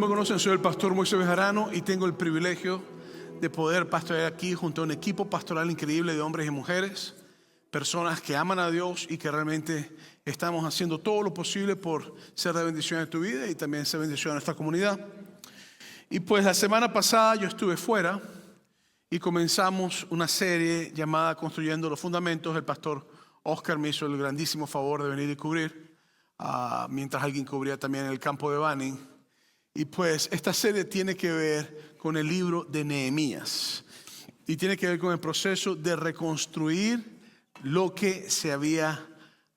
me conocen, soy el pastor Moisés Bejarano y tengo el privilegio de poder pastorear aquí junto a un equipo pastoral increíble de hombres y mujeres, personas que aman a Dios y que realmente estamos haciendo todo lo posible por ser de bendición en tu vida y también ser bendición a nuestra comunidad. Y pues la semana pasada yo estuve fuera y comenzamos una serie llamada Construyendo los Fundamentos. El pastor Oscar me hizo el grandísimo favor de venir y cubrir, mientras alguien cubría también el campo de Banning. Y pues esta serie tiene que ver con el libro de Nehemías y tiene que ver con el proceso de reconstruir lo que se había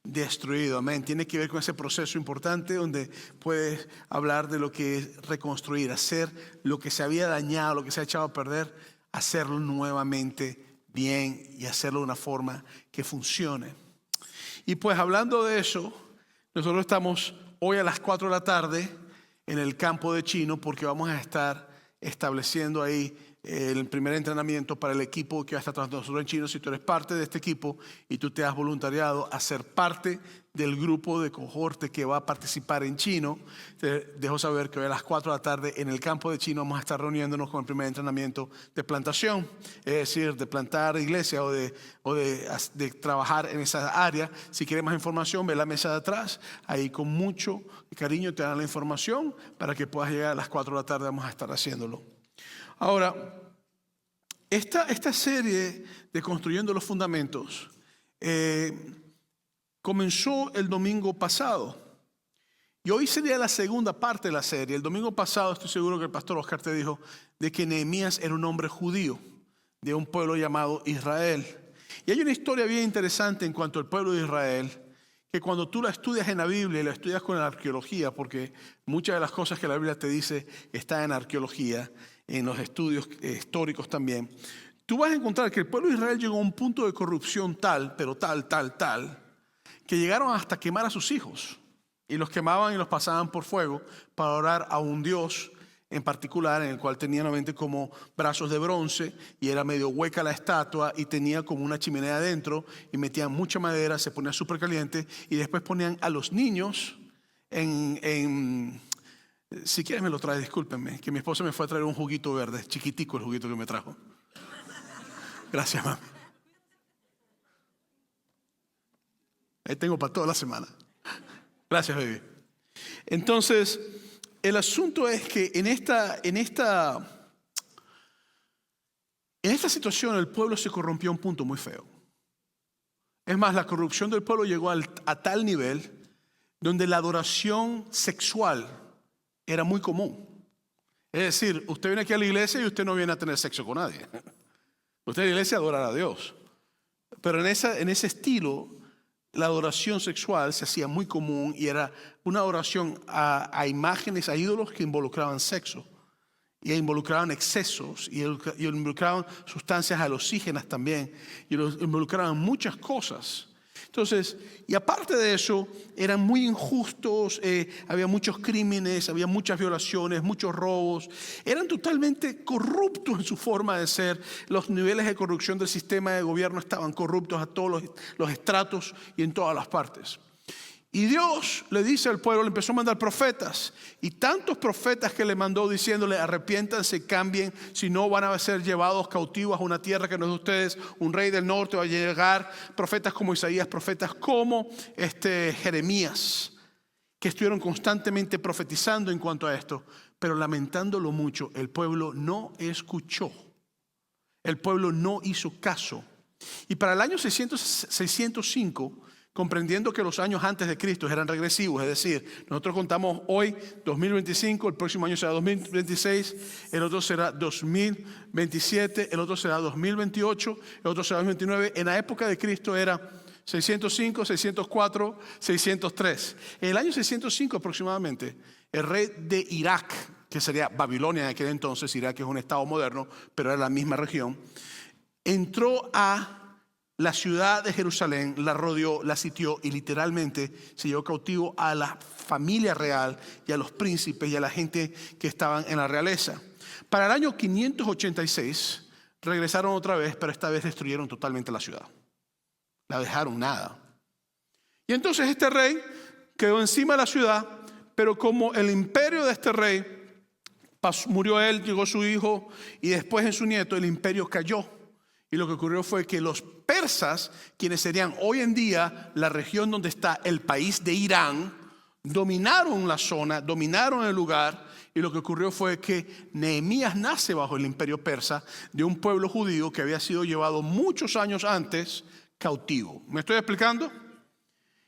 destruido. Amén. Tiene que ver con ese proceso importante donde puedes hablar de lo que es reconstruir, hacer lo que se había dañado, lo que se ha echado a perder, hacerlo nuevamente bien y hacerlo de una forma que funcione. Y pues hablando de eso, nosotros estamos hoy a las 4 de la tarde en el campo de Chino porque vamos a estar estableciendo ahí el primer entrenamiento para el equipo que va a estar trabajando nosotros en Chino. Si tú eres parte de este equipo y tú te has voluntariado a ser parte del grupo de cohorte que va a participar en Chino, te dejo saber que hoy a las 4 de la tarde en el campo de Chino vamos a estar reuniéndonos con el primer entrenamiento de plantación, es decir, de plantar iglesia o de trabajar en esa área. Si quieres más información, ve la mesa de atrás, ahí con mucho cariño te dan la información para que puedas llegar a las 4 de la tarde. Vamos a estar haciéndolo. Ahora, esta serie de Construyendo los Fundamentos comenzó el domingo pasado y hoy sería la segunda parte de la serie. El domingo pasado estoy seguro que el pastor Oscar te dijo de que Nehemías era un hombre judío de un pueblo llamado Israel. Y hay una historia bien interesante en cuanto al pueblo de Israel, que cuando tú la estudias en la Biblia y la estudias con la arqueología, porque muchas de las cosas que la Biblia te dice están en arqueología, en los estudios históricos también, tú vas a encontrar que el pueblo de Israel llegó a un punto de corrupción tal, pero tal, que llegaron hasta quemar a sus hijos. Y los quemaban y los pasaban por fuego para orar a un Dios en particular, en el cual tenían obviamente como brazos de bronce y era medio hueca la estatua y tenía como una chimenea adentro y metían mucha madera, se ponía súper caliente y después ponían a los niños si quieres me lo traes, discúlpenme, que mi esposa me fue a traer un juguito verde, chiquitico el juguito que me trajo. Gracias, mami. Ahí tengo para toda la semana. Gracias, baby. Entonces, el asunto es que en esta situación el pueblo se corrompió a un punto muy feo. Es más, la corrupción del pueblo llegó a tal nivel donde la adoración sexual era muy común. Es decir, usted viene aquí a la iglesia y usted no viene a tener sexo con nadie. Usted en la iglesia a adorar a Dios. Pero en ese estilo, la adoración sexual se hacía muy común y era una adoración a imágenes, a ídolos que involucraban sexo. Y involucraban excesos, y involucraban sustancias alucinógenas también, y involucraban muchas cosas. Entonces, y aparte de eso, eran muy injustos, había muchos crímenes, había muchas violaciones, muchos robos. Eran totalmente corruptos en su forma de ser. Los niveles de corrupción del sistema de gobierno estaban corruptos a todos los estratos y en todas las partes. Y Dios le dice al pueblo, le empezó a mandar profetas. Y tantos profetas que le mandó diciéndole, arrepiéntanse, cambien, si no van a ser llevados cautivos a una tierra que no es de ustedes. Un rey del norte va a llegar. Profetas como Isaías, profetas como Jeremías, que estuvieron constantemente profetizando en cuanto a esto. Pero lamentándolo mucho, el pueblo no escuchó. El pueblo no hizo caso. Y para el año 605, comprendiendo que los años antes de Cristo eran regresivos, es decir, nosotros contamos hoy 2025, el próximo año será 2026, el otro será 2027, el otro será 2028, el otro será 2029. En la época de Cristo era 605, 604, 603. En el año 605 aproximadamente, el rey de Irak, que sería Babilonia en aquel entonces, Irak es un estado moderno, pero era la misma región, entró a la ciudad de Jerusalén, la rodeó, la sitió y literalmente se llevó cautivo a la familia real y a los príncipes y a la gente que estaban en la realeza. Para el año 586 regresaron otra vez, pero esta vez destruyeron totalmente la ciudad. La dejaron nada. Y entonces este rey quedó encima de la ciudad, pero como el imperio de este rey Murió él, llegó su hijo y después en su nieto el imperio cayó. Y lo que ocurrió fue que los persas, quienes serían hoy en día la región donde está el país de Irán, dominaron la zona, dominaron el lugar. Y lo que ocurrió fue que Nehemías nace bajo el imperio persa de un pueblo judío que había sido llevado muchos años antes cautivo. ¿Me estoy explicando?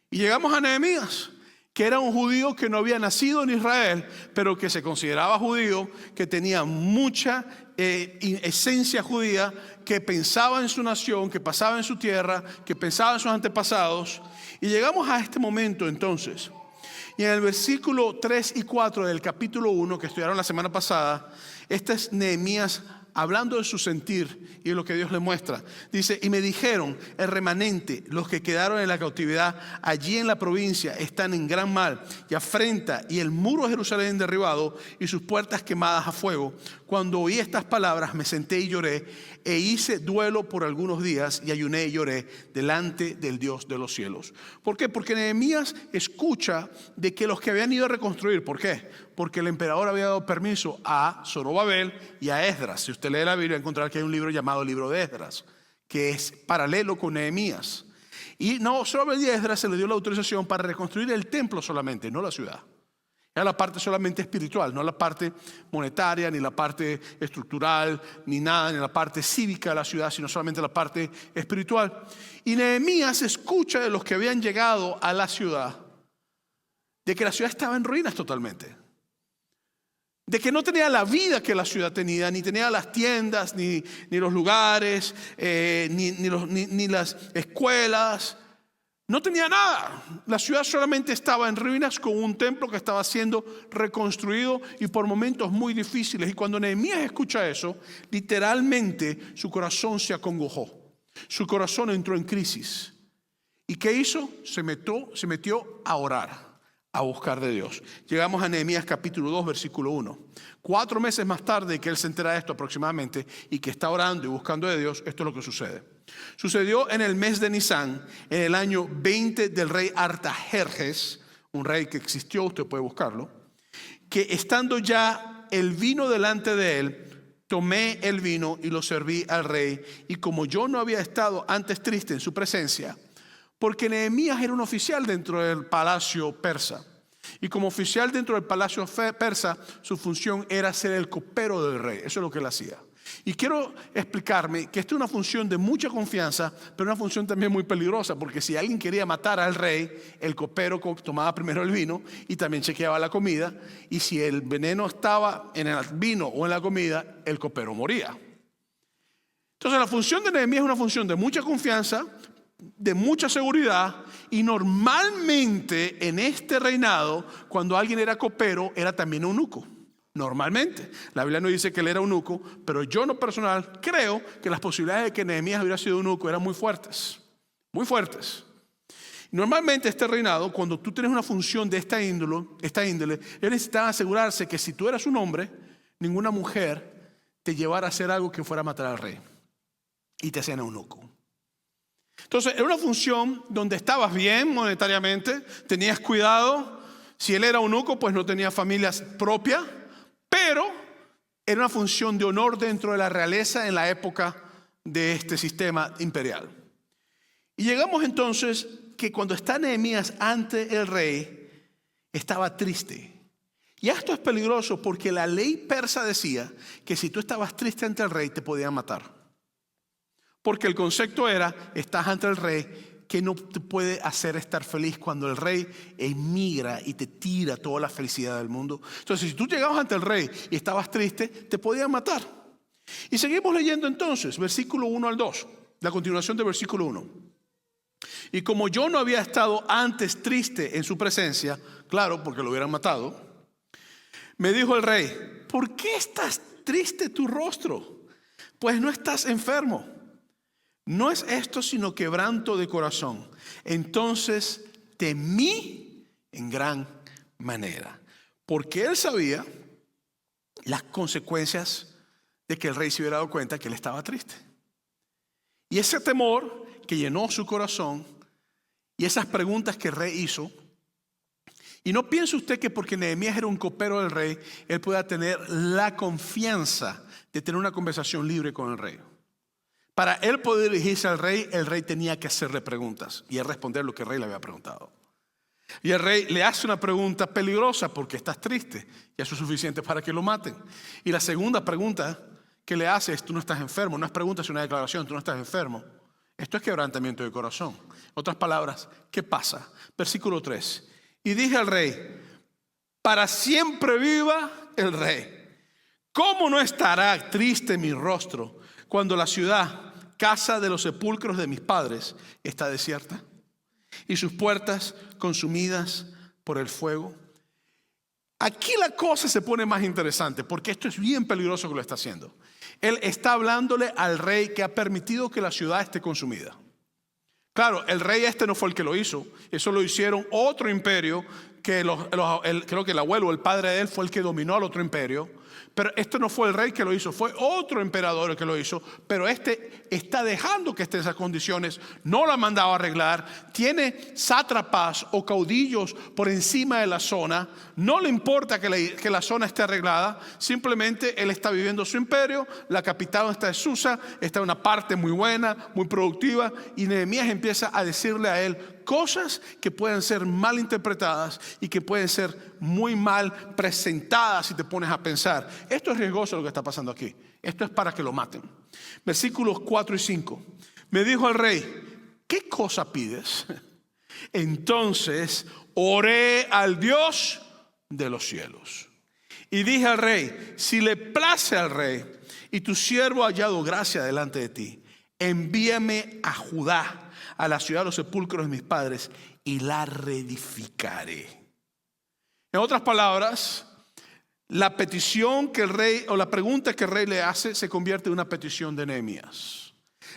Y llegamos a Nehemías, que era un judío que no había nacido en Israel, pero que se consideraba judío, que tenía mucha esencia judía, que pensaba en su nación, que pasaba en su tierra, que pensaba en sus antepasados. Y llegamos a este momento entonces. Y en el versículo 3 y 4 del capítulo 1 que estudiaron la semana pasada, este es Nehemías hablando de su sentir y de lo que Dios le muestra. Dice, y me dijeron, el remanente, los que quedaron en la cautividad allí en la provincia, están en gran mal y afrenta, y el muro de Jerusalén derribado y sus puertas quemadas a fuego. Cuando oí estas palabras me senté y lloré, e hice duelo por algunos días, y ayuné y lloré delante del Dios de los cielos. ¿Por qué? Porque Nehemías escucha de que los que habían ido a reconstruir, ¿por qué? Porque el emperador había dado permiso a Zorobabel y a Esdras. Si usted lee la Biblia, va a encontrar que hay un libro llamado Libro de Esdras, que es paralelo con Nehemías. Y no, Zorobabel y a Esdras se le dio la autorización para reconstruir el templo solamente, no la ciudad. Era la parte solamente espiritual, no la parte monetaria, ni la parte estructural, ni nada, ni la parte cívica de la ciudad, sino solamente la parte espiritual. Y Nehemías escucha de los que habían llegado a la ciudad, de que la ciudad estaba en ruinas totalmente. De que no tenía la vida que la ciudad tenía, ni tenía las tiendas, ni los lugares, ni las escuelas. No tenía nada. La ciudad solamente estaba en ruinas, con un templo que estaba siendo reconstruido y por momentos muy difíciles. Y cuando Nehemías escucha eso, literalmente su corazón se acongojó. Su corazón entró en crisis. ¿Y qué hizo? Se metió a orar, a buscar de Dios. Llegamos a Nehemías capítulo 2, versículo 1. 4 meses más tarde que él se entera de esto aproximadamente y que está orando y buscando de Dios, esto es lo que sucede. Sucedió en el mes de Nisán, en el año 20 del rey Artajerjes, un rey que existió, usted puede buscarlo, que estando ya el vino delante de él, tomé el vino y lo serví al rey. Y como yo no había estado antes triste en su presencia, porque Nehemías era un oficial dentro del palacio persa. Y como oficial dentro del palacio persa, su función era ser el copero del rey. Eso es lo que él hacía. Y quiero explicarme que esta es una función de mucha confianza, pero una función también muy peligrosa, porque si alguien quería matar al rey, el copero tomaba primero el vino y también chequeaba la comida. Y si el veneno estaba en el vino o en la comida, el copero moría. Entonces la función de Nehemías es una función de mucha confianza, de mucha seguridad, y normalmente en este reinado, cuando alguien era copero, era también eunuco. Normalmente, la Biblia no dice que él era eunuco, pero yo en lo personal creo que las posibilidades de que Nehemías hubiera sido eunuco eran muy fuertes, muy fuertes. Normalmente este reinado, cuando tú tienes una función de esta índole, ellos necesitaban asegurarse que si tú eras un hombre, ninguna mujer te llevara a hacer algo que fuera a matar al rey, y te hacían eunuco. Entonces era una función donde estabas bien monetariamente, tenías cuidado. Si él era eunuco, pues no tenía familia propia, pero era una función de honor dentro de la realeza en la época de este sistema imperial. Y llegamos entonces que cuando está Nehemías ante el rey, estaba triste. Y esto es peligroso porque la ley persa decía que si tú estabas triste ante el rey, te podían matar. Porque el concepto era, estás ante el rey, que no te puede hacer estar feliz cuando el rey emigra y te tira toda la felicidad del mundo. Entonces, si tú llegabas ante el rey y estabas triste, te podían matar. Y seguimos leyendo entonces, versículo 1 al 2, la continuación del versículo 1. Y como yo no había estado antes triste en su presencia, claro, porque lo hubieran matado, me dijo el rey, ¿por qué estás triste tu rostro? Pues no estás enfermo. No es esto sino quebranto de corazón. Entonces temí en gran manera, porque él sabía las consecuencias de que el rey se hubiera dado cuenta que él estaba triste. Y ese temor que llenó su corazón y esas preguntas que el rey hizo, Y no piense usted que porque Nehemías era un copero del rey, él pueda tener la confianza de tener una conversación libre con el rey. Para él poder dirigirse al rey, el rey tenía que hacerle preguntas y él responder lo que el rey le había preguntado. Y el rey le hace una pregunta peligrosa: porque estás triste, y eso es suficiente para que lo maten. Y la segunda pregunta que le hace es: tú no estás enfermo. No es pregunta, es una declaración: tú no estás enfermo. Esto es quebrantamiento de corazón. Otras palabras, ¿qué pasa? Versículo 3. Y dije al rey: para siempre viva el rey. ¿Cómo no estará triste mi rostro cuando la ciudad, casa de los sepulcros de mis padres, está desierta y sus puertas consumidas por el fuego? Aquí la cosa se pone más interesante, porque esto es bien peligroso que lo está haciendo. Él está hablándole al rey que ha permitido que la ciudad esté consumida. Claro, el rey no fue el que lo hizo. Eso lo hicieron otro imperio, que creo que el abuelo o el padre de él fue el que dominó al otro imperio. Pero este no fue el rey que lo hizo, fue otro emperador el que lo hizo. Pero este está dejando que esté en esas condiciones, no lo ha mandado a arreglar. Tiene sátrapas o caudillos por encima de la zona. No le importa que la zona esté arreglada. Simplemente él está viviendo su imperio. La capital está en Susa, está en una parte muy buena, muy productiva. Y Nehemías empieza a decirle a él cosas que pueden ser mal interpretadas y que pueden ser muy mal presentadas si te pones a pensar. Esto es riesgoso lo que está pasando aquí. Esto es para que lo maten. Versículos 4 y 5. Me dijo el rey: ¿qué cosa pides? Entonces oré al Dios de los cielos y dije al rey: si le place al rey y tu siervo ha hallado gracia delante de ti, envíame a Judá, a la ciudad de los sepulcros de mis padres, y la reedificaré. En otras palabras, la petición que el rey, o la pregunta que el rey le hace, se convierte en una petición de Nehemías.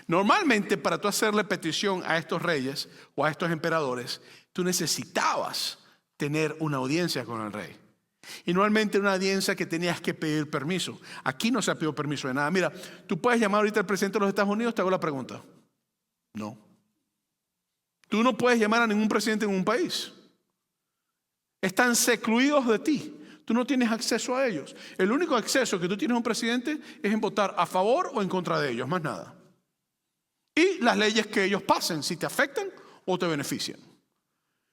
Normalmente, para tú hacerle petición a estos reyes o a estos emperadores, tú necesitabas tener una audiencia con el rey. Y normalmente una audiencia que tenías que pedir permiso. Aquí no se ha pedido permiso de nada. Mira, tú puedes llamar ahorita al presidente de los Estados Unidos. Te hago la pregunta. No. Tú no puedes llamar a ningún presidente en un país. Están secluidos de ti. Tú no tienes acceso a ellos. El único acceso que tú tienes a un presidente es en votar a favor o en contra de ellos, más nada. Y las leyes que ellos pasen, si te afectan o te benefician.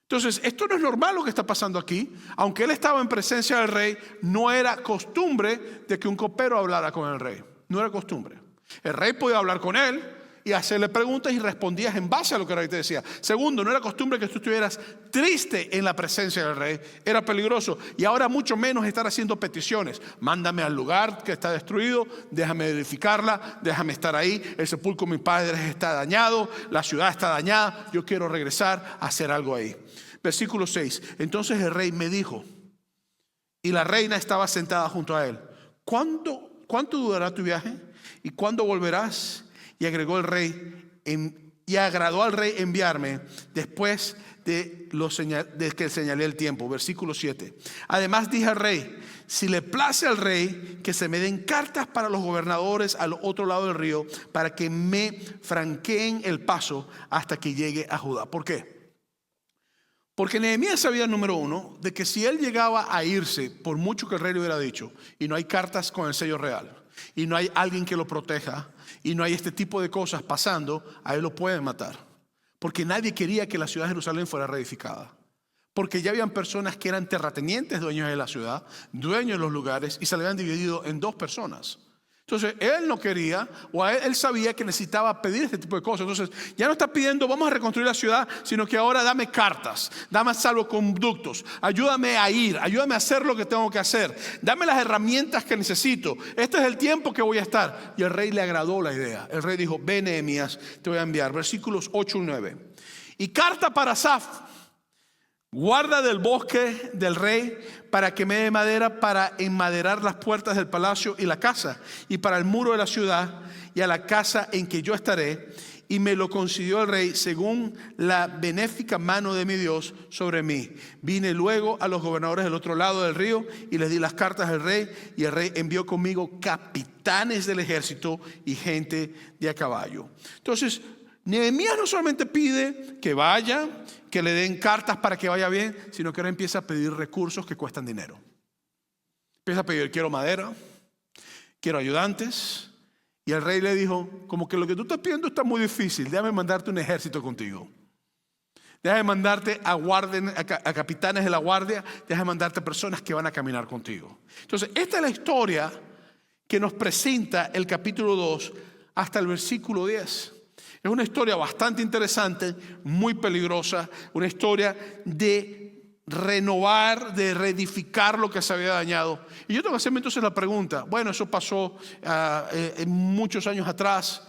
Entonces, esto no es normal lo que está pasando aquí. Aunque él estaba en presencia del rey, no era costumbre de que un copero hablara con el rey. No era costumbre. El rey podía hablar con él y hacerle preguntas y respondías en base a lo que el rey te decía. Segundo, no era costumbre que tú estuvieras triste en la presencia del rey. Era peligroso. Y ahora mucho menos estar haciendo peticiones. Mándame al lugar que está destruido, déjame edificarla, déjame estar ahí. El sepulcro de mis padres está dañado, la ciudad está dañada, yo quiero regresar a hacer algo ahí. Versículo 6. Entonces el rey me dijo, y la reina estaba sentada junto a él: ¿Cuánto durará tu viaje? ¿Y cuándo volverás? Y agregó el rey, y agradó al rey enviarme después de que señalé el tiempo. Versículo 7. Además dije al rey: si le place al rey, que se me den cartas para los gobernadores al otro lado del río, para que me franqueen el paso hasta que llegue a Judá. ¿Por qué? Porque Nehemías sabía, número uno, de que si él llegaba a irse, por mucho que el rey le hubiera dicho, y no hay cartas con el sello real, y no hay alguien que lo proteja, y no hay este tipo de cosas pasando, a él lo pueden matar. Porque nadie quería que la ciudad de Jerusalén fuera reedificada. Porque ya habían personas que eran terratenientes, dueños de la ciudad, dueños de los lugares, y se le habían dividido en dos personas. Entonces él no quería, o él sabía que necesitaba pedir este tipo de cosas. Entonces ya no está pidiendo vamos a reconstruir la ciudad, sino que ahora dame cartas, dame salvoconductos, ayúdame a ir, ayúdame a hacer lo que tengo que hacer, dame las herramientas que necesito. Este es el tiempo que voy a estar. Y el rey le agradó la idea. El rey dijo: ven, Nehemías, te voy a enviar. Versículos 8 y 9. Y carta para Asaf, guarda del bosque del rey, para que me dé madera para enmaderar las puertas del palacio y la casa, y para el muro de la ciudad y a la casa en que yo estaré. Y me lo concedió el rey según la benéfica mano de mi Dios sobre mí. Vine luego a los gobernadores del otro lado del río y les di las cartas al rey, y el rey envió conmigo capitanes del ejército y gente de a caballo. Entonces Nehemías no solamente pide que vaya, que le den cartas para que vaya bien, sino que ahora empieza a pedir recursos que cuestan dinero. Empieza a pedir, quiero madera, quiero ayudantes. Y el rey le dijo, como que lo que tú estás pidiendo está muy difícil, déjame mandarte un ejército contigo. Déjame mandarte a capitanes de la guardia, déjame mandarte personas que van a caminar contigo. Entonces, esta es la historia que nos presenta el capítulo 2 hasta el versículo 10. Es una historia bastante interesante, muy peligrosa, una historia de renovar, de reedificar lo que se había dañado. Y yo tengo que hacerme entonces la pregunta, bueno, eso pasó muchos años atrás,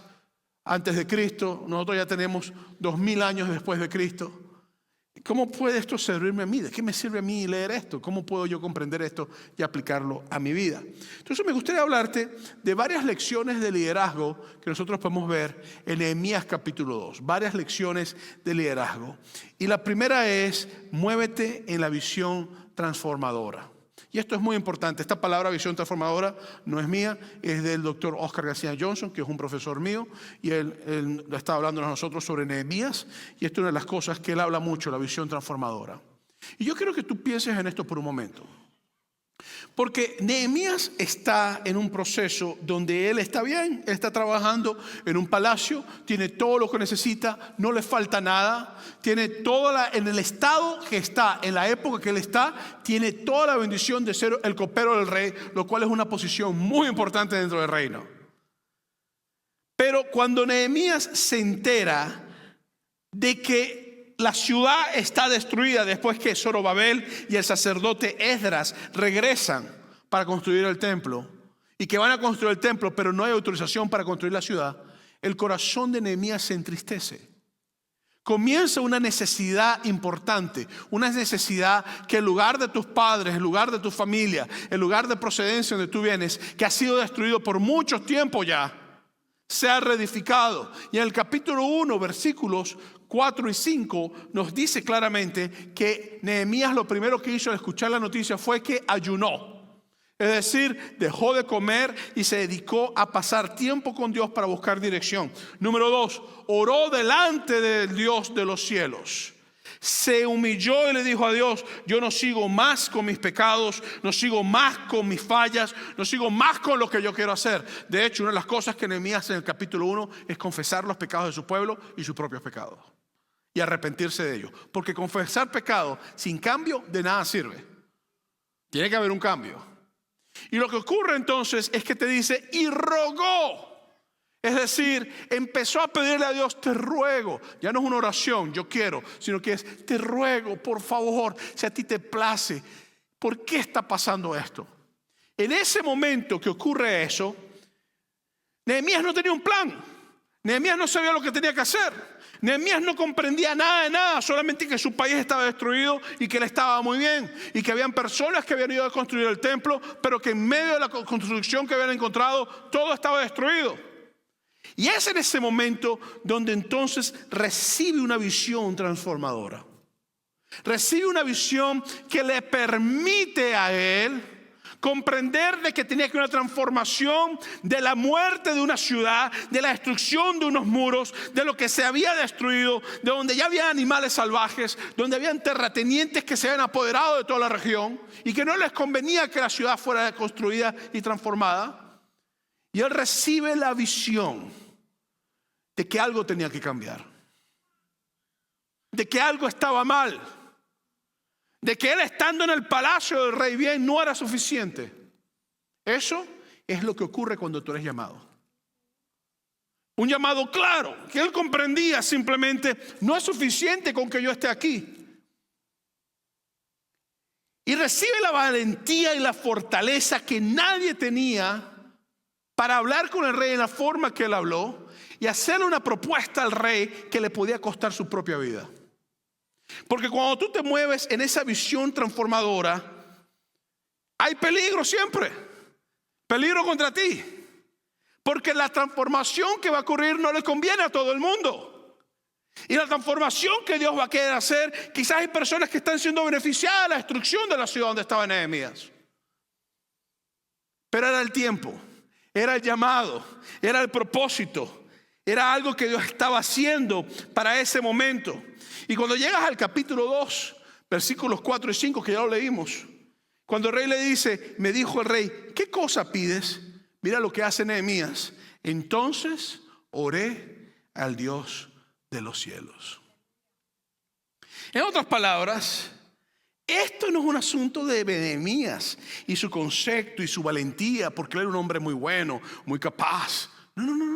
antes de Cristo, nosotros ya tenemos 2000 años después de Cristo. ¿Cómo puede esto servirme a mí? ¿De qué me sirve a mí leer esto? ¿Cómo puedo yo comprender esto y aplicarlo a mi vida? Entonces me gustaría hablarte de varias lecciones de liderazgo que nosotros podemos ver en Nehemías capítulo 2. Varias lecciones de liderazgo. Y la primera es, muévete en la visión transformadora. Y esto es muy importante. Esta palabra visión transformadora no es mía, es del doctor Oscar García Johnson, que es un profesor mío, y él está hablando a nosotros sobre Nehemías, y esto es una de las cosas que él habla mucho, la visión transformadora. Y yo quiero que tú pienses en esto por un momento. Porque Nehemías está en un proceso donde él está bien, él está trabajando en un palacio, tiene todo lo que necesita, no le falta nada, tiene en el estado que está, en la época que él está, tiene toda la bendición de ser el copero del rey, lo cual es una posición muy importante dentro del reino. Pero cuando Nehemías se entera de que la ciudad está destruida después que Zorobabel y el sacerdote Esdras regresan para construir el templo, y que van a construir el templo, pero no hay autorización para construir la ciudad, el corazón de Nehemías se entristece. Comienza una necesidad importante, una necesidad que el lugar de tus padres, el lugar de tu familia, el lugar de procedencia donde tú vienes, que ha sido destruido por mucho tiempo ya, sea reedificado. Y en el capítulo 1, versículos 4 y 5 nos dice claramente que Nehemías lo primero que hizo al escuchar la noticia fue que ayunó. Es decir, dejó de comer y se dedicó a pasar tiempo con Dios para buscar dirección. Número 2, oró delante del Dios de los cielos. Se humilló y le dijo a Dios, yo no sigo más con mis pecados, no sigo más con mis fallas, no sigo más con lo que yo quiero hacer. De hecho, una de las cosas que Nehemías hace en el capítulo 1 es confesar los pecados de su pueblo y sus propios pecados. Y arrepentirse de ellos. Porque confesar pecado sin cambio de nada sirve. Tiene que haber un cambio. Y lo que ocurre entonces es que te dice, y rogó. Es decir, empezó a pedirle a Dios, te ruego. Ya no es una oración, yo quiero, sino que es, te ruego, por favor, si a ti te place. ¿Por qué está pasando esto? En ese momento que ocurre eso, Nehemías no tenía un plan. Nehemías no sabía lo que tenía que hacer. Nehemías no comprendía nada de nada, solamente que su país estaba destruido y que él estaba muy bien, y que habían personas que habían ido a construir el templo, pero que en medio de la construcción que habían encontrado, todo estaba destruido. Y es en ese momento donde entonces recibe una visión transformadora. Recibe una visión que le permite a él comprender de que tenía que una transformación de la muerte de una ciudad, de la destrucción de unos muros, de lo que se había destruido, de donde ya había animales salvajes, donde habían terratenientes que se habían apoderado de toda la región y que no les convenía que la ciudad fuera construida y transformada. Y él recibe la visión de que algo tenía que cambiar, de que algo estaba mal, de que él estando en el palacio del rey bien no era suficiente. Eso es lo que ocurre cuando tú eres llamado. Un llamado claro, que él comprendía simplemente, no es suficiente con que yo esté aquí. Y recibe la valentía y la fortaleza que nadie tenía para hablar con el rey en la forma que él habló y hacerle una propuesta al rey que le podía costar su propia vida. Porque cuando tú te mueves en esa visión transformadora, hay peligro siempre. Peligro contra ti. Porque la transformación que va a ocurrir no le conviene a todo el mundo. Y la transformación que Dios va a querer hacer, quizás hay personas que están siendo beneficiadas de la destrucción de la ciudad donde estaba Nehemías. Pero era el tiempo, era el llamado, era el propósito. Era algo que Dios estaba haciendo para ese momento. Y cuando llegas al capítulo 2, versículos 4 y 5, que ya lo leímos, cuando el rey le dice, me dijo el rey, ¿qué cosa pides? Mira lo que hace Nehemías. Entonces oré al Dios de los cielos. En otras palabras, esto no es un asunto de Nehemías y su concepto y su valentía, porque él era un hombre muy bueno, muy capaz. No.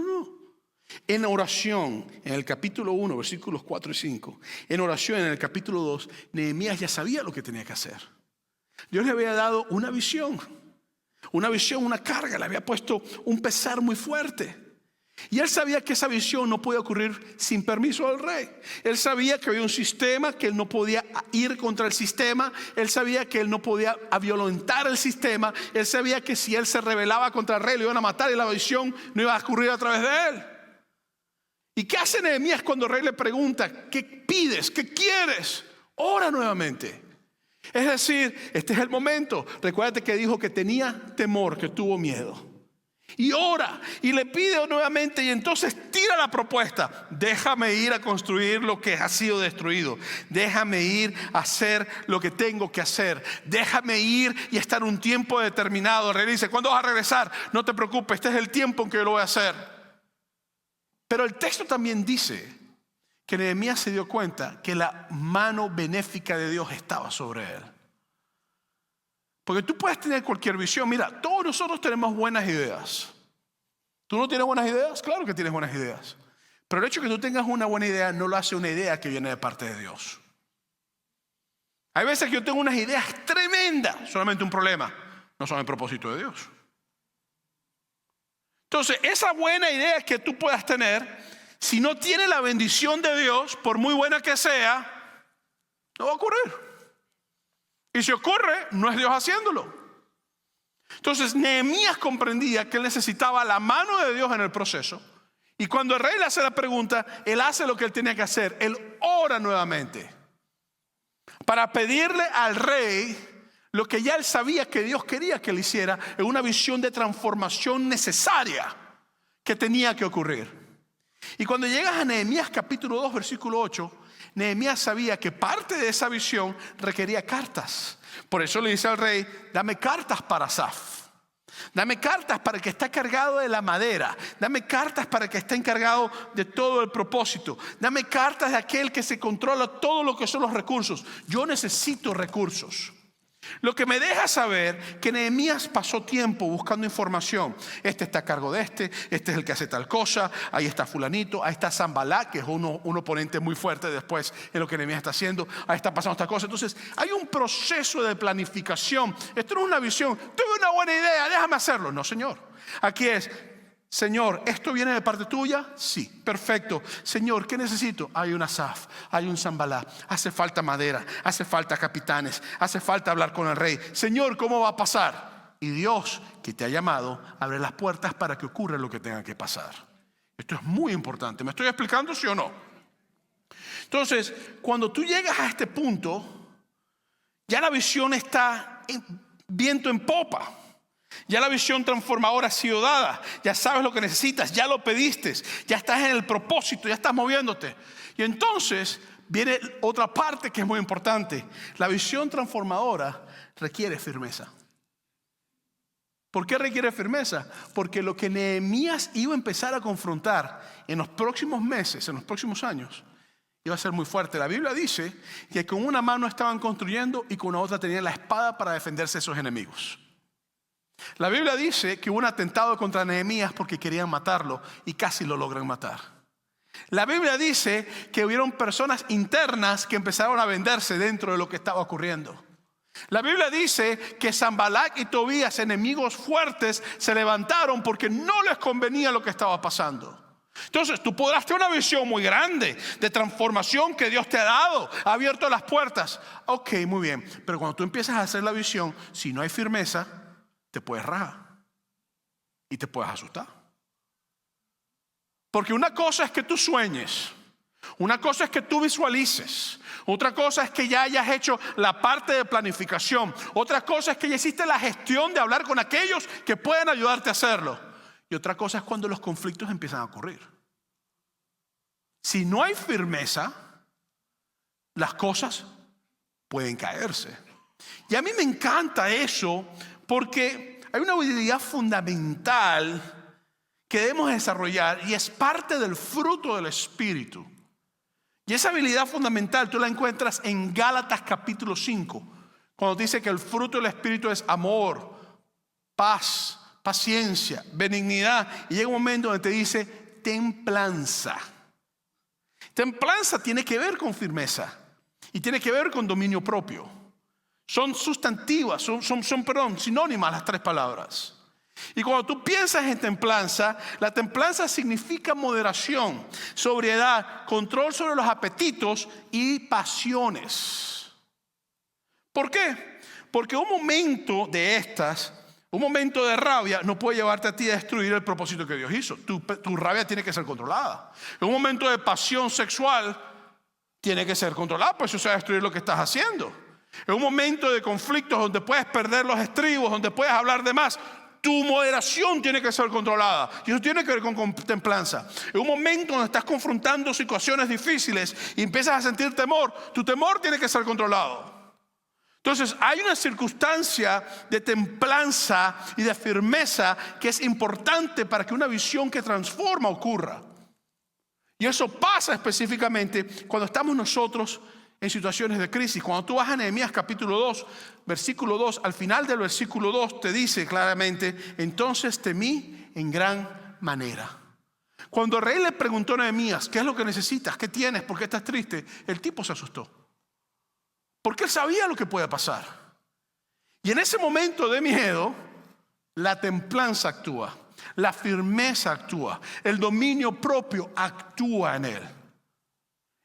En oración, en el capítulo 1, versículos 4 y 5, en oración en el capítulo 2, Nehemías ya sabía lo que tenía que hacer. Dios le había dado una visión, una carga, le había puesto un pesar muy fuerte. Y él sabía que esa visión no podía ocurrir sin permiso del rey. Él sabía que había un sistema, que él no podía ir contra el sistema. Él sabía que él no podía violentar el sistema. Él sabía que si él se rebelaba contra el rey, lo iban a matar y la visión no iba a ocurrir a través de él. ¿Y qué hace Nehemías cuando el rey le pregunta, ¿qué pides? ¿Qué quieres? Ora nuevamente. Es decir, este es el momento. Recuérdate que dijo que tenía temor, que tuvo miedo. Y ora y le pide nuevamente y entonces tira la propuesta. Déjame ir a construir lo que ha sido destruido. Déjame ir a hacer lo que tengo que hacer. Déjame ir y estar un tiempo determinado. El rey dice, ¿cuándo vas a regresar? No te preocupes, este es el tiempo en que yo lo voy a hacer. Pero el texto también dice que Nehemías se dio cuenta que la mano benéfica de Dios estaba sobre él. Porque tú puedes tener cualquier visión. Mira, todos nosotros tenemos buenas ideas. ¿Tú no tienes buenas ideas? Claro que tienes buenas ideas. Pero el hecho de que tú tengas una buena idea no lo hace una idea que viene de parte de Dios. Hay veces que yo tengo unas ideas tremendas, solamente un problema, no son el propósito de Dios. Entonces, esa buena idea que tú puedas tener, si no tiene la bendición de Dios, por muy buena que sea, no va a ocurrir. Y si ocurre, no es Dios haciéndolo. Entonces, Nehemías comprendía que él necesitaba la mano de Dios en el proceso. Y cuando el rey le hace la pregunta, él hace lo que él tenía que hacer. Él ora nuevamente para pedirle al rey lo que ya él sabía que Dios quería que él hiciera, en una visión de transformación necesaria que tenía que ocurrir. Y cuando llegas a Nehemías capítulo 2, versículo 8, Nehemías sabía que parte de esa visión requería cartas. Por eso le dice al rey, dame cartas para Asaf. Dame cartas para el que está cargado de la madera. Dame cartas para el que está encargado de todo el propósito. Dame cartas de aquel que se controla todo lo que son los recursos. Yo necesito recursos. Lo que me deja saber que Nehemías pasó tiempo buscando información. Este está a cargo de este es el que hace tal cosa, ahí está fulanito, ahí está Sanballat, que es un oponente muy fuerte después en lo que Nehemías está haciendo, ahí está pasando esta cosa. Entonces hay un proceso de planificación. Esto no es una visión, tuve una buena idea, déjame hacerlo. No, Señor, aquí es, Señor, ¿esto viene de parte tuya? Sí, perfecto. Señor, ¿qué necesito? Hay un Asaf, hay un Sanballat, hace falta madera, hace falta capitanes, hace falta hablar con el rey. Señor, ¿cómo va a pasar? Y Dios, que te ha llamado, abre las puertas para que ocurra lo que tenga que pasar. Esto es muy importante. ¿Me estoy explicando, sí o no? Entonces, cuando tú llegas a este punto, ya la visión está viento en popa. Ya la visión transformadora ha sido dada. Ya sabes lo que necesitas, ya lo pediste, ya estás en el propósito, ya estás moviéndote. Y entonces viene otra parte que es muy importante. La visión transformadora requiere firmeza. ¿Por qué requiere firmeza? Porque lo que Nehemías iba a empezar a confrontar en los próximos meses, en los próximos años, iba a ser muy fuerte. La Biblia dice que con una mano estaban construyendo y con la otra tenían la espada para defenderse de esos enemigos. La Biblia dice que hubo un atentado contra Nehemías porque querían matarlo y casi lo logran matar. La Biblia dice que hubieron personas internas que empezaron a venderse dentro de lo que estaba ocurriendo. La Biblia dice que Sanballat y Tobías, enemigos fuertes, se levantaron porque no les convenía lo que estaba pasando. Entonces tú podrás tener una visión muy grande de transformación que Dios te ha dado, ha abierto las puertas. Ok, muy bien, pero cuando tú empiezas a hacer la visión, si no hay firmeza, te puedes rajar y te puedes asustar. Porque una cosa es que tú sueñes, una cosa es que tú visualices, otra cosa es que ya hayas hecho la parte de planificación, otra cosa es que ya hiciste la gestión de hablar con aquellos que pueden ayudarte a hacerlo, y otra cosa es cuando los conflictos empiezan a ocurrir. Si no hay firmeza, las cosas pueden caerse. Y a mí me encanta eso porque hay una habilidad fundamental que debemos desarrollar y es parte del fruto del Espíritu. Y esa habilidad fundamental tú la encuentras en Gálatas capítulo 5, cuando dice que el fruto del Espíritu es amor, paz, paciencia, benignidad. Y llega un momento donde te dice templanza. Templanza tiene que ver con firmeza y tiene que ver con dominio propio. Son sustantivas, son sinónimas las tres palabras. Y cuando tú piensas en templanza, la templanza significa moderación, sobriedad, control sobre los apetitos y pasiones. ¿Por qué? Porque un momento de rabia no puede llevarte a ti a destruir el propósito que Dios hizo. Tu rabia tiene que ser controlada. Un momento de pasión sexual tiene que ser controlada, pues eso va a destruir lo que estás haciendo. En un momento de conflictos donde puedes perder los estribos, donde puedes hablar de más, tu moderación tiene que ser controlada. Y eso tiene que ver con templanza. En un momento donde estás confrontando situaciones difíciles y empiezas a sentir temor, tu temor tiene que ser controlado. Entonces hay una circunstancia de templanza y de firmeza que es importante para que una visión que transforma ocurra. Y eso pasa específicamente cuando estamos nosotros en situaciones de crisis. Cuando tú vas a Nehemías capítulo 2, versículo 2, al final del versículo 2 te dice claramente: entonces temí en gran manera. Cuando el rey le preguntó a Nehemías: ¿qué es lo que necesitas? ¿Qué tienes? ¿Por qué estás triste? El tipo se asustó, porque él sabía lo que puede pasar. Y en ese momento de miedo, la templanza actúa, la firmeza actúa, el dominio propio actúa en él.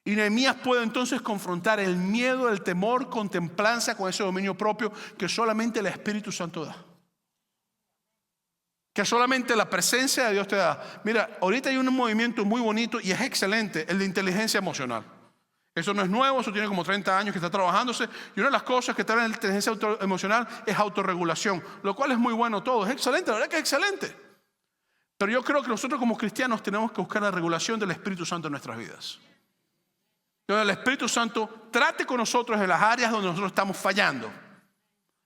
Y Nehemías puede entonces confrontar el miedo, el temor con templanza, con ese dominio propio que solamente el Espíritu Santo da, que solamente la presencia de Dios te da. Mira, ahorita hay un movimiento muy bonito y es excelente, el de inteligencia emocional. Eso no es nuevo, eso tiene como 30 años que está trabajándose. Y una de las cosas que trae la inteligencia emocional es autorregulación, lo cual es muy bueno todo, es excelente, la verdad que es excelente. Pero yo creo que nosotros como cristianos tenemos que buscar la regulación del Espíritu Santo en nuestras vidas. Donde el Espíritu Santo trate con nosotros en las áreas donde nosotros estamos fallando,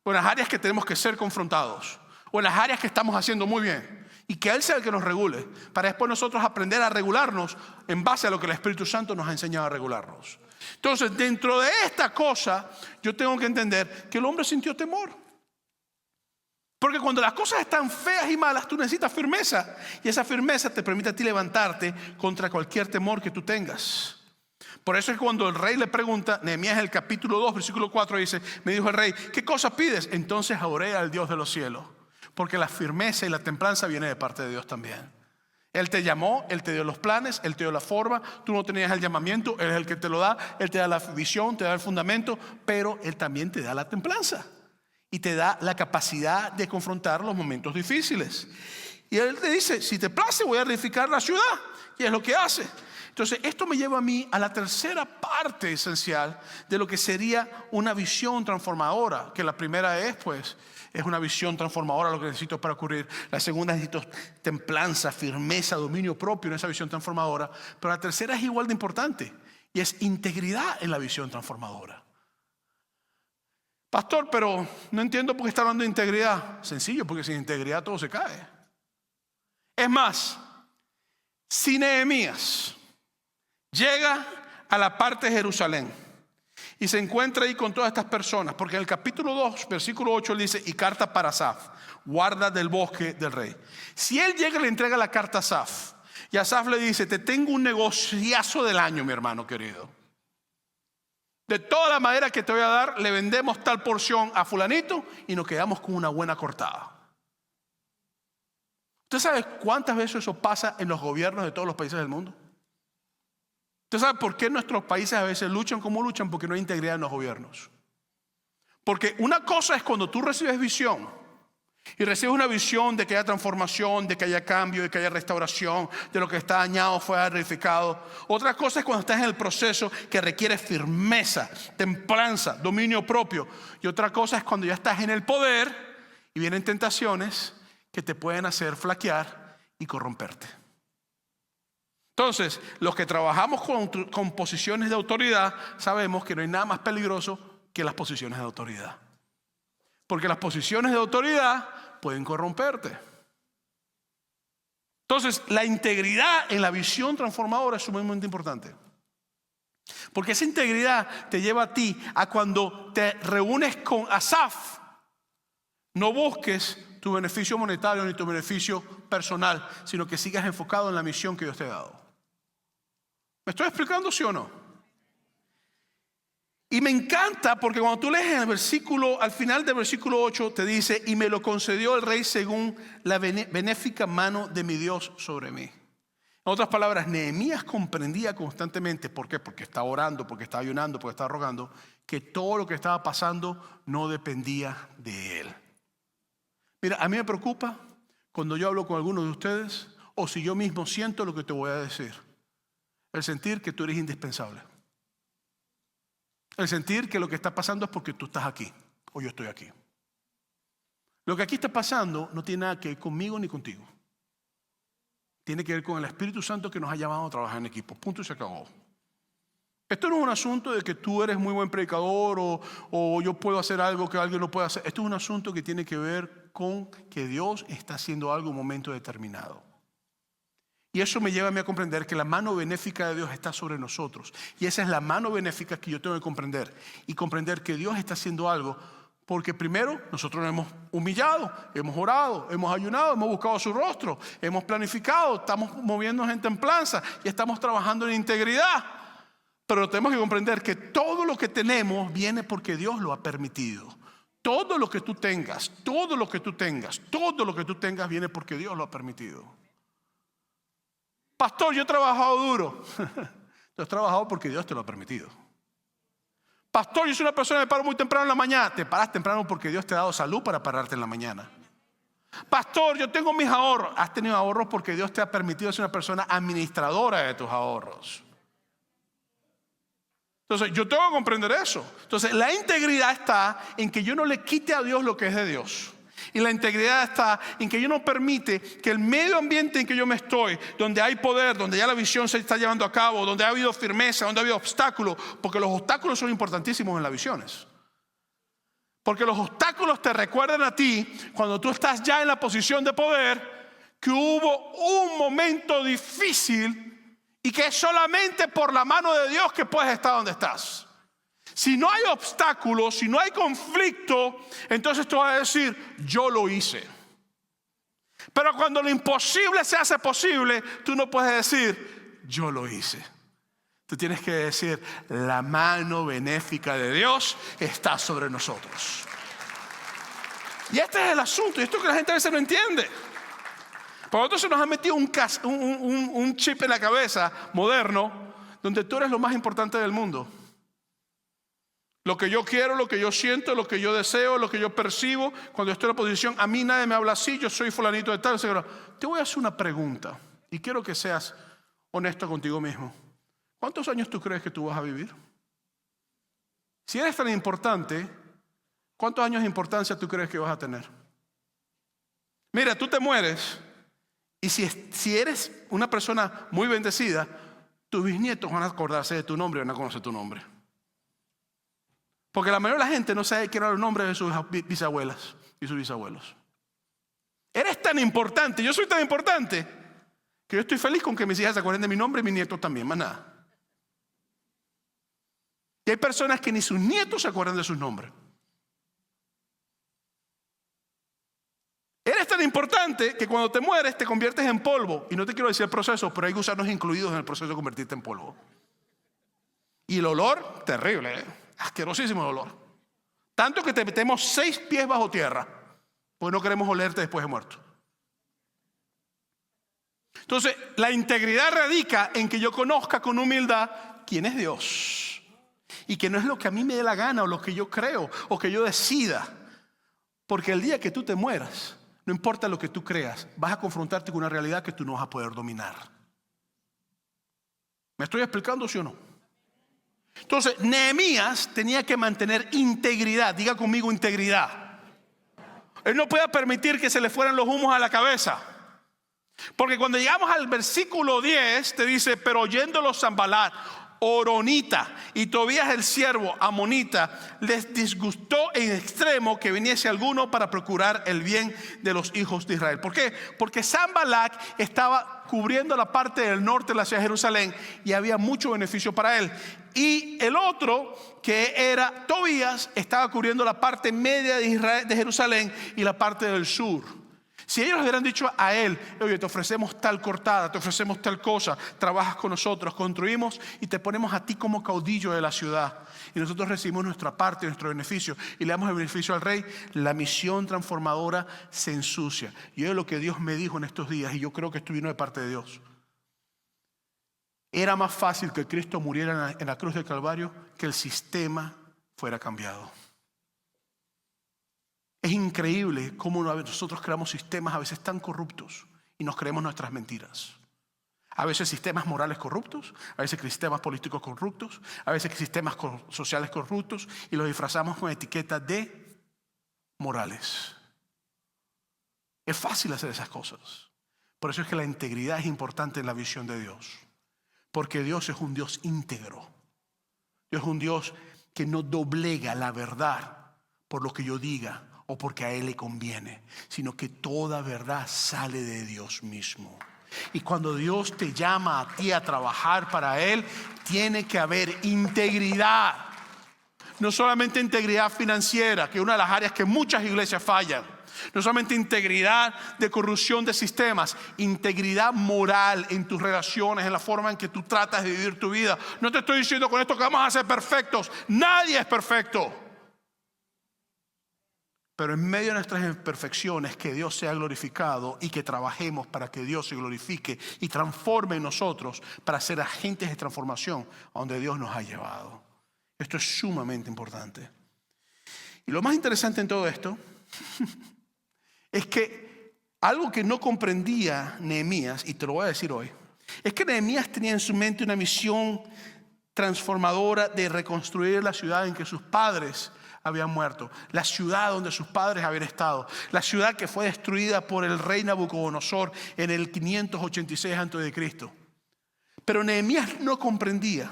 o en las áreas que tenemos que ser confrontados, o en las áreas que estamos haciendo muy bien, y que Él sea el que nos regule, para después nosotros aprender a regularnos en base a lo que el Espíritu Santo nos ha enseñado a regularnos. Entonces, dentro de esta cosa, yo tengo que entender que el hombre sintió temor. Porque cuando las cosas están feas y malas, tú necesitas firmeza, y esa firmeza te permite a ti levantarte contra cualquier temor que tú tengas. Por eso es que cuando el rey le pregunta, Nehemías en el capítulo 2, versículo 4 dice: me dijo el rey, ¿qué cosa pides? Entonces oré al Dios de los cielos, porque la firmeza y la templanza viene de parte de Dios también. Él te llamó, Él te dio los planes, Él te dio la forma. Tú no tenías el llamamiento, Él es el que te lo da. Él te da la visión, te da el fundamento, pero Él también te da la templanza y te da la capacidad de confrontar los momentos difíciles. Y Él te dice: si te place, voy a reedificar la ciudad. Y es lo que hace. Entonces esto me lleva a mí a la tercera parte esencial de lo que sería una visión transformadora. Que la primera es una visión transformadora, lo que necesito para ocurrir. La segunda necesito templanza, firmeza, dominio propio en esa visión transformadora. Pero la tercera es igual de importante, y es integridad en la visión transformadora. Pastor, pero no entiendo por qué está hablando de integridad. Sencillo, porque sin integridad todo se cae. Es más, si Nehemías llega a la parte de Jerusalén y se encuentra ahí con todas estas personas, porque en el capítulo 2, versículo 8, él dice: y carta para Asaf, guarda del bosque del rey. Si él llega y le entrega la carta a Asaf, y Asaf le dice: te tengo un negociazo del año, mi hermano querido. De toda la madera que te voy a dar, le vendemos tal porción a fulanito y nos quedamos con una buena cortada. ¿Usted sabe cuántas veces eso pasa en los gobiernos de todos los países del mundo? ¿Usted sabe por qué nuestros países a veces luchan como luchan? Porque no hay integridad en los gobiernos. Porque una cosa es cuando tú recibes visión, y recibes una visión de que haya transformación, de que haya cambio, de que haya restauración, de lo que está dañado fuera reedificado. Otra cosa es cuando estás en el proceso que requiere firmeza, templanza, dominio propio. Y otra cosa es cuando ya estás en el poder y vienen tentaciones que te pueden hacer flaquear y corromperte. Entonces, los que trabajamos con posiciones de autoridad sabemos que no hay nada más peligroso que las posiciones de autoridad. Porque las posiciones de autoridad pueden corromperte. Entonces, la integridad en la visión transformadora es sumamente importante. Porque esa integridad te lleva a ti a cuando te reúnes con Asaf, no busques tu beneficio monetario ni tu beneficio personal, sino que sigas enfocado en la misión que Dios te ha dado. ¿Me estoy explicando, sí o no? Y me encanta porque cuando tú lees en el versículo, al final del versículo 8 te dice: y me lo concedió el rey según la benéfica mano de mi Dios sobre mí. En otras palabras, Nehemías comprendía constantemente. ¿Por qué? Porque estaba orando, porque estaba ayunando, porque estaba rogando, que todo lo que estaba pasando no dependía de él. Mira, a mí me preocupa cuando yo hablo con algunos de ustedes, o si yo mismo siento lo que te voy a decir. El sentir que tú eres indispensable. El sentir que lo que está pasando es porque tú estás aquí o yo estoy aquí. Lo que aquí está pasando no tiene nada que ver conmigo ni contigo. Tiene que ver con el Espíritu Santo que nos ha llamado a trabajar en equipo. Punto y se acabó. Esto no es un asunto de que tú eres muy buen predicador o yo puedo hacer algo que alguien no puede hacer. Esto es un asunto que tiene que ver con que Dios está haciendo algo en un momento determinado. Y eso me lleva a mí a comprender que la mano benéfica de Dios está sobre nosotros. Y esa es la mano benéfica que yo tengo que comprender. Y comprender que Dios está haciendo algo. Porque primero nosotros nos hemos humillado, hemos orado, hemos ayunado, hemos buscado su rostro, hemos planificado, estamos moviendo en templanza y estamos trabajando en integridad. Pero tenemos que comprender que todo lo que tenemos viene porque Dios lo ha permitido. Todo lo que tú tengas, todo lo que tú tengas, todo lo que tú tengas viene porque Dios lo ha permitido. Pastor, yo he trabajado duro. Tú has trabajado porque Dios te lo ha permitido. Pastor, yo soy una persona que me paro muy temprano en la mañana. Te paras temprano porque Dios te ha dado salud para pararte en la mañana. Pastor, yo tengo mis ahorros. Has tenido ahorros porque Dios te ha permitido ser una persona administradora de tus ahorros. Entonces, yo tengo que comprender eso. Entonces, la integridad está en que yo no le quite a Dios lo que es de Dios. Y la integridad está en que yo no permite que el medio ambiente en que yo me estoy, donde hay poder, donde ya la visión se está llevando a cabo, donde ha habido firmeza, donde ha habido obstáculos, porque los obstáculos son importantísimos en las visiones. Porque los obstáculos te recuerdan a ti, cuando tú estás ya en la posición de poder, que hubo un momento difícil y que es solamente por la mano de Dios que puedes estar donde estás. Si no hay obstáculos, si no hay conflicto, entonces tú vas a decir: yo lo hice. Pero cuando lo imposible se hace posible, tú no puedes decir: yo lo hice. Tú tienes que decir: la mano benéfica de Dios está sobre nosotros. Y este es el asunto, y esto que la gente a veces no entiende. Por nosotros se nos ha metido un chip en la cabeza moderno, donde tú eres lo más importante del mundo. Lo que yo quiero, lo que yo siento, lo que yo deseo, lo que yo percibo, cuando estoy en la posición, a mí nadie me habla así, yo soy fulanito de tal. Te voy a hacer una pregunta y quiero que seas honesto contigo mismo. ¿Cuántos años tú crees que tú vas a vivir? Si eres tan importante, ¿cuántos años de importancia tú crees que vas a tener? Mira, tú te mueres y si eres una persona muy bendecida, tus bisnietos van a acordarse de tu nombre y van a conocer tu nombre. Porque la mayoría de la gente no sabe quién eran los nombres de sus bisabuelas y sus bisabuelos. Eres tan importante, yo soy tan importante, que yo estoy feliz con que mis hijas se acuerden de mi nombre y mis nietos también, más nada. Y hay personas que ni sus nietos se acuerdan de sus nombres. Eres tan importante que cuando te mueres te conviertes en polvo. Y no te quiero decir el proceso, pero hay gusanos incluidos en el proceso de convertirte en polvo. Y el olor, terrible, asquerosísimo el olor. Tanto que te metemos 6 pies bajo tierra, porque no queremos olerte después de muerto. Entonces, la integridad radica en que yo conozca con humildad quién es Dios. Y que no es lo que a mí me dé la gana o lo que yo creo o que yo decida. Porque el día que tú te mueras, no importa lo que tú creas, vas a confrontarte con una realidad que tú no vas a poder dominar. ¿Me estoy explicando, sí o no? Entonces, Nehemías tenía que mantener integridad. Diga conmigo, integridad. Él no podía permitir que se le fueran los humos a la cabeza. Porque cuando llegamos al versículo 10 te dice: pero oyéndolo Sanbalat, Horonita, y Tobías el siervo amonita, les disgustó en extremo que viniese alguno para procurar el bien de los hijos de Israel. ¿Por qué? Porque Sanbalat estaba cubriendo la parte del norte de la ciudad de Jerusalén y había mucho beneficio para él. Y el otro, que era Tobías, estaba cubriendo la parte media de Israel, de Jerusalén, y la parte del sur. Si ellos hubieran dicho a él: oye, te ofrecemos tal cortada, te ofrecemos tal cosa, trabajas con nosotros, construimos y te ponemos a ti como caudillo de la ciudad, y nosotros recibimos nuestra parte, nuestro beneficio, y le damos el beneficio al rey, la misión transformadora se ensucia. Y es lo que Dios me dijo en estos días, y yo creo que esto vino de parte de Dios. Era más fácil que Cristo muriera en la cruz del Calvario que el sistema fuera cambiado. Es increíble cómo nosotros creamos sistemas a veces tan corruptos y nos creemos nuestras mentiras. A veces sistemas morales corruptos, a veces sistemas políticos corruptos, a veces sistemas sociales corruptos, y los disfrazamos con etiquetas de morales. Es fácil hacer esas cosas. Por eso es que la integridad es importante en la visión de Dios. Porque Dios es un Dios íntegro. Dios es un Dios que no doblega la verdad por lo que yo diga o porque a Él le conviene, sino que toda verdad sale de Dios mismo. Y cuando Dios te llama a ti a trabajar para Él, tiene que haber integridad. No solamente integridad financiera, que es una de las áreas que muchas iglesias fallan. No solamente integridad de corrupción de sistemas, integridad moral en tus relaciones, en la forma en que tú tratas de vivir tu vida. No te estoy diciendo con esto que vamos a ser perfectos. Nadie es perfecto. Pero en medio de nuestras imperfecciones, que Dios sea glorificado y que trabajemos para que Dios se glorifique y transforme en nosotros para ser agentes de transformación a donde Dios nos ha llevado. Esto es sumamente importante. Y lo más interesante en todo esto es que algo que no comprendía Nehemías, y te lo voy a decir hoy, es que Nehemías tenía en su mente una misión transformadora de reconstruir la ciudad en que sus padres habían muerto, la ciudad donde sus padres habían estado, la ciudad que fue destruida por el rey Nabucodonosor en el 586 a.C. Pero Nehemías no comprendía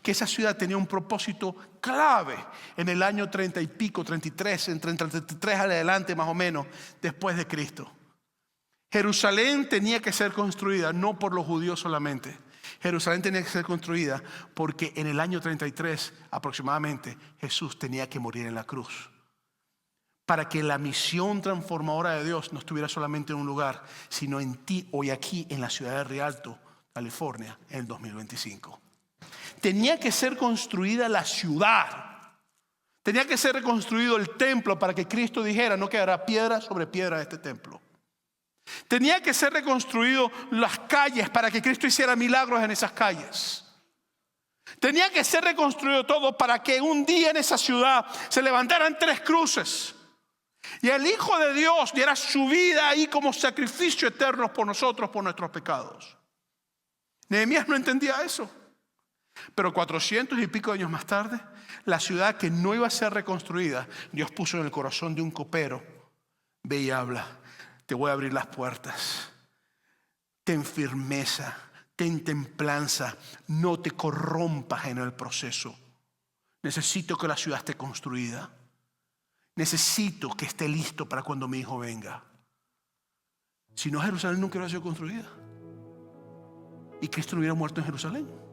que esa ciudad tenía un propósito clave en el año 30 y pico, 33, entre 33 adelante más o menos, después de Cristo. Jerusalén tenía que ser construida no por los judíos solamente. Jerusalén tenía que ser construida porque en el año 33 aproximadamente Jesús tenía que morir en la cruz. Para que la misión transformadora de Dios no estuviera solamente en un lugar, sino en ti hoy aquí en la ciudad de Rialto, California, en el 2025. Tenía que ser construida la ciudad. Tenía que ser reconstruido el templo para que Cristo dijera: no quedará piedra sobre piedra de este templo. Tenía que ser reconstruido las calles para que Cristo hiciera milagros en esas calles. Tenía que ser reconstruido todo para que un día en esa ciudad se levantaran 3 cruces y el Hijo de Dios diera su vida ahí como sacrificio eterno por nosotros, por nuestros pecados. Nehemías no entendía eso. Pero 400 y pico años más tarde, la ciudad que no iba a ser reconstruida, Dios puso en el corazón de un copero: ve y habla, te voy a abrir las puertas. Ten firmeza, ten templanza, no te corrompas en el proceso. Necesito que la ciudad esté construida. Necesito que esté listo para cuando mi hijo venga. Si no, Jerusalén nunca hubiera sido construida y Cristo no hubiera muerto en Jerusalén.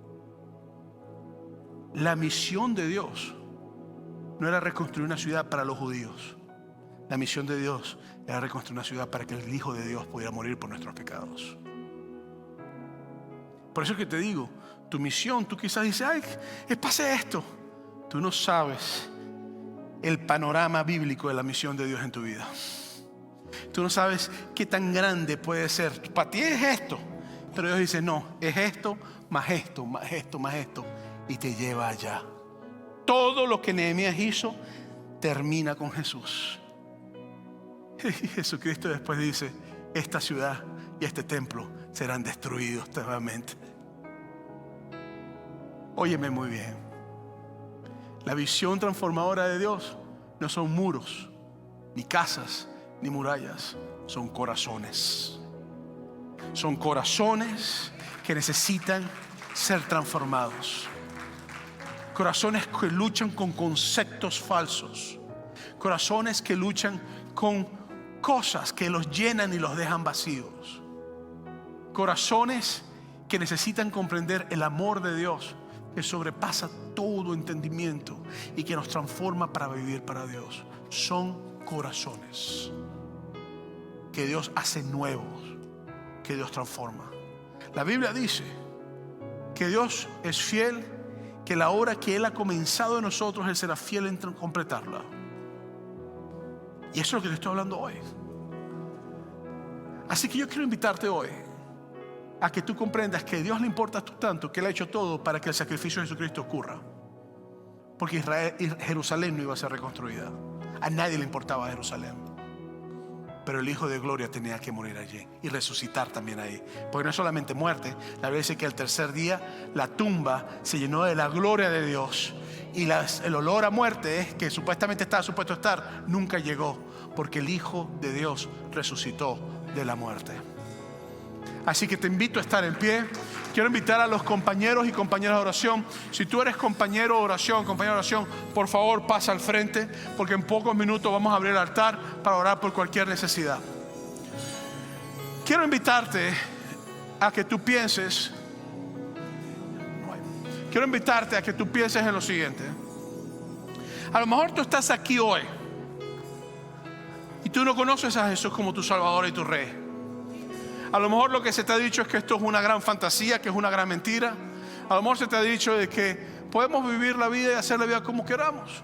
La misión de Dios no era reconstruir una ciudad para los judíos. La misión de Dios era reconstruir una ciudad para que el Hijo de Dios pudiera morir por nuestros pecados. Por eso es que te digo, tu misión, tú quizás dices: ay, pase esto. Tú no sabes el panorama bíblico de la misión de Dios en tu vida. Tú no sabes qué tan grande puede ser. Para ti es esto, pero Dios dice: no, es esto, más esto, más esto, más esto. Y te lleva allá. Todo lo que Nehemías hizo termina con Jesús. Y Jesucristo después dice: esta ciudad y este templo serán destruidos nuevamente. Óyeme muy bien. La visión transformadora de Dios no son muros, ni casas, ni murallas. Son corazones. Son corazones que necesitan ser transformados. Corazones que luchan con conceptos falsos. Corazones que luchan con cosas que los llenan y los dejan vacíos. Corazones que necesitan comprender el amor de Dios que sobrepasa todo entendimiento y que nos transforma para vivir para Dios. Son corazones que Dios hace nuevos, que Dios transforma. La Biblia dice que Dios es fiel, que la obra que Él ha comenzado en nosotros, Él será fiel en completarla. Y eso es lo que te estoy hablando hoy. Así que yo quiero invitarte hoy a que tú comprendas que a Dios le importa tanto que Él ha hecho todo para que el sacrificio de Jesucristo ocurra. Porque Jerusalén no iba a ser reconstruida. A nadie le importaba Jerusalén. Pero el Hijo de Gloria tenía que morir allí y resucitar también ahí. Porque no es solamente muerte. La Biblia dice que al tercer día la tumba se llenó de la gloria de Dios. Y el olor a muerte, que supuestamente estaba supuesto a estar, nunca llegó. Porque el Hijo de Dios resucitó de la muerte. Así que te invito a estar en pie. Quiero invitar a los compañeros y compañeras de oración. Si tú eres compañero de oración, compañera de oración, por favor pasa al frente, porque en pocos minutos vamos a abrir el altar para orar por cualquier necesidad. Quiero invitarte a que tú pienses. Quiero invitarte a que tú pienses en lo siguiente. A lo mejor tú estás aquí hoy y tú no conoces a Jesús como tu Salvador y tu Rey. A lo mejor lo que se te ha dicho es que esto es una gran fantasía, que es una gran mentira. A lo mejor se te ha dicho de que podemos vivir la vida y hacer la vida como queramos.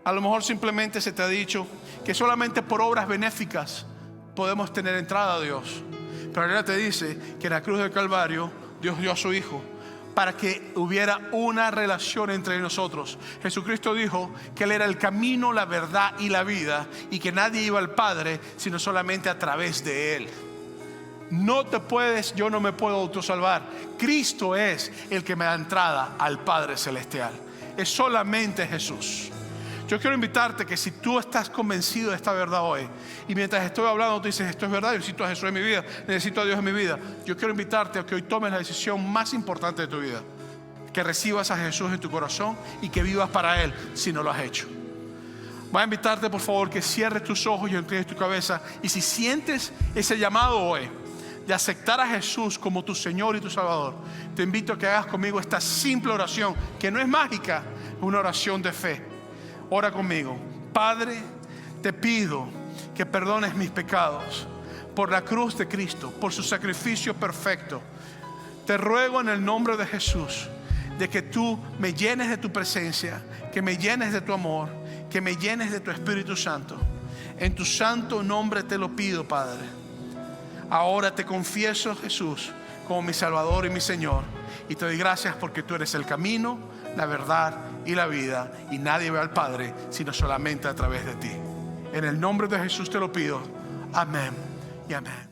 A lo mejor simplemente se te ha dicho que solamente por obras benéficas podemos tener entrada a Dios. Pero la Biblia te dice que en la cruz del Calvario Dios dio a su Hijo para que hubiera una relación entre nosotros. Jesucristo dijo que Él era el camino, la verdad y la vida, y que nadie iba al Padre sino solamente a través de Él. No te puedes, yo no me puedo autosalvar. Cristo es el que me da entrada al Padre Celestial. Es solamente Jesús. Yo quiero invitarte que si tú estás convencido de esta verdad hoy, y mientras estoy hablando tú dices, esto es verdad, yo necesito a Jesús en mi vida, necesito a Dios en mi vida, yo quiero invitarte a que hoy tomes la decisión más importante de tu vida, que recibas a Jesús en tu corazón y que vivas para Él si no lo has hecho. Voy a invitarte por favor que cierres tus ojos y inclines tu cabeza, y si sientes ese llamado hoy de aceptar a Jesús como tu Señor y tu Salvador, te invito a que hagas conmigo esta simple oración, que no es mágica, es una oración de fe. Ora conmigo. Padre, te pido que perdones mis pecados por la cruz de Cristo, por su sacrificio perfecto. Te ruego en el nombre de Jesús de que tú me llenes de tu presencia, que me llenes de tu amor, que me llenes de tu Espíritu Santo. En tu santo nombre te lo pido, Padre. Ahora te confieso, Jesús, como mi Salvador y mi Señor. Y te doy gracias porque tú eres el camino, la verdad y la vida. Y nadie ve al Padre sino solamente a través de ti. En el nombre de Jesús te lo pido. Amén y amén.